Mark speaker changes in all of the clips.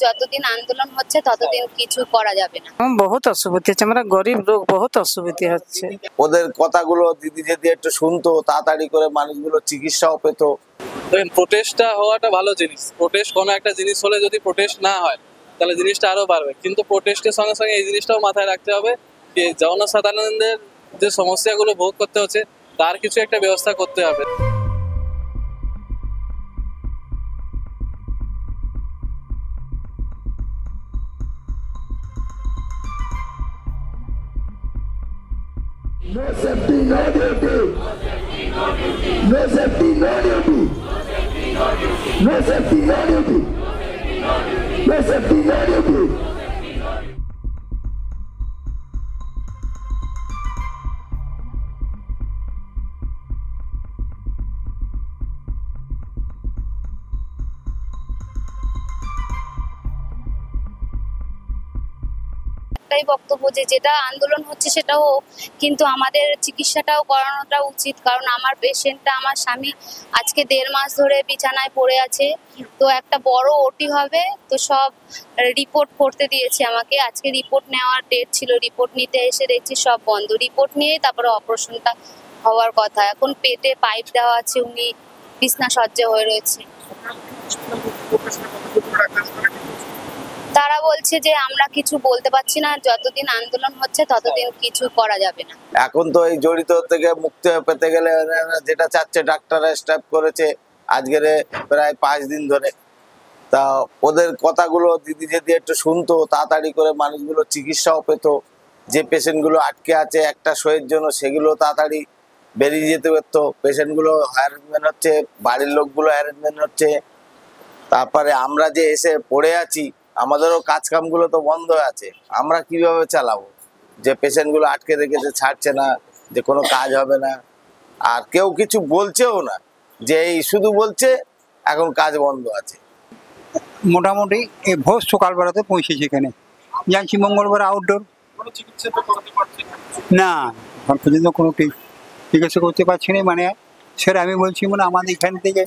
Speaker 1: যতদিন আন্দোলন হচ্ছে ততদিন কিছু করা যাবে না।
Speaker 2: বহুত অসুবিধা হচ্ছে, আমরা গরিব লোক, বহুত অসুবিধা হচ্ছে।
Speaker 3: ওদের কথাগুলো দিদি যদি একটু শুনতো, তাড়াতাড়ি করে মানুষগুলো চিকিৎসাও পেত।
Speaker 4: প্রোটেস্টটা হওয়াটা ভালো জিনিস। প্রোটেস্ট কোনো একটা জিনিস হলে যদি প্রোটেস্ট না হয় তাহলে জিনিসটা আরো বাড়বে, কিন্তু প্রোটেস্টের সঙ্গে সঙ্গে এই জিনিসটাও মাথায় রাখতে হবে যে জনসাধারণদের যে সমস্যাগুলো ভোগ করতে হচ্ছে তার কিছু একটা ব্যবস্থা করতে হবে।
Speaker 5: No safety, no duty. No safety, no duty. No safety, no duty. No safety, no duty.
Speaker 1: বক্তব্য যে যেটা আন্দোলন হচ্ছে সেটা হোক, কিন্তু আমাদের চিকিৎসাটাও করানোটা উচিত। কারণ আমার পেশেন্টটা, আমার স্বামী আজকে 1.5 মাস ধরে বিছানায় পড়ে আছে। তো একটা বড় ওটি হবে, তো সব রিপোর্ট করতে দিয়েছে আমাকে। আজকে রিপোর্ট নেওয়ার ডেট ছিল, রিপোর্ট নিতে এসে দেখছি সব বন্ধ। রিপোর্ট নিয়েই তারপরে অপারেশনটা হওয়ার কথা। এখন পেটে পাইপ দেওয়া আছে, উনি বিছনা সজ্জা হয়ে রয়েছে। তারা বলছে যে আমরা কিছু বলতে পারছি না, যতদিন আন্দোলন হচ্ছে ততদিন কিছু করা যাবে না।
Speaker 3: এখন তো এই জড়িত থেকে মুক্তি পেতে গেলে যেটা চাচ্ছে ডাক্তাররা স্টাফ করেছে আজকের প্রায় 5 দিন ধরে, তা ওদের কথাগুলো দিদি যদি একটু শুনতো, তাড়াতাড়ি করে মানুষগুলো চিকিৎসাও পেত। যে পেশেন্টগুলো আটকে আছে একটা শোয়ের জন্য, সেগুলো তাড়াতাড়ি বেরিয়ে যেতে পারতো। পেশেন্টগুলো হ্যারাসমেন্ট হচ্ছে, বাড়ির লোকগুলো হ্যারাসমেন্ট হচ্ছে। তারপরে আমরা যে এসে পড়ে আছি, আমাদেরও কাজকামগুলো তো বন্ধ আছে, আমরা কিভাবে চালাবো? যে পেশেন্টগুলো আটকে রেখেছে, ছাড়ছে না, যে কোনো কাজ হবে না, আর কেউ কিছু বলছেও না, যে এই শুধু বলছে এখন কাজ বন্ধ আছে।
Speaker 6: মোটামুটি এই ভোর সকালবেলাতে পৌঁছেছি এখানে, জানছি মঙ্গলবার আউটডোর। না, এখন পর্যন্ত কোনো চিকিৎসা করতে পারছি না। মানে সেটা আমি বলছি, মানে আমাদের এখান থেকে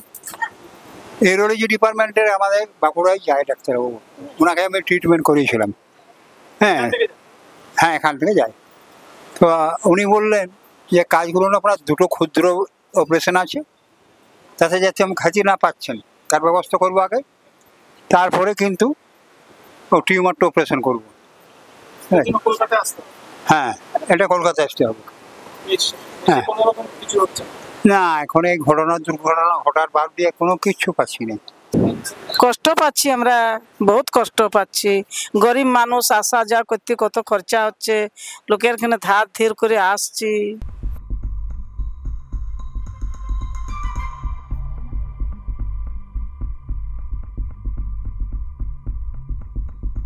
Speaker 6: এরোলজি ডিপার্টমেন্টের আমাদের বাঁকুড়ায় যায় ডাক্তারবাবু, ওনাকে আমি ট্রিটমেন্ট করিয়েছিলাম। হ্যাঁ হ্যাঁ, এখান থেকে যায়। তো উনি বললেন যে কাজগুলো না, আপনার 2টো ক্ষুদ্র অপারেশন আছে, তাতে যাতে আমি খাঁচি না পাচ্ছেন তার ব্যবস্থা করবো আগে, তারপরে কিন্তু টিউমারটা অপারেশন করবো। হ্যাঁ, এটা কলকাতায় আসতে হবে। হ্যাঁ, না এখন এই দুর্ঘটনা ঘটার বাদ দিয়ে কোনো কিছু পাচ্ছি না।
Speaker 2: কষ্ট পাচ্ছি, আমরা বহুত কষ্ট পাচ্ছি। গরিব মানুষ, আসা যা করতে কত খরচা হচ্ছে, লোকের এখানে ধার ধীর করে আসছি।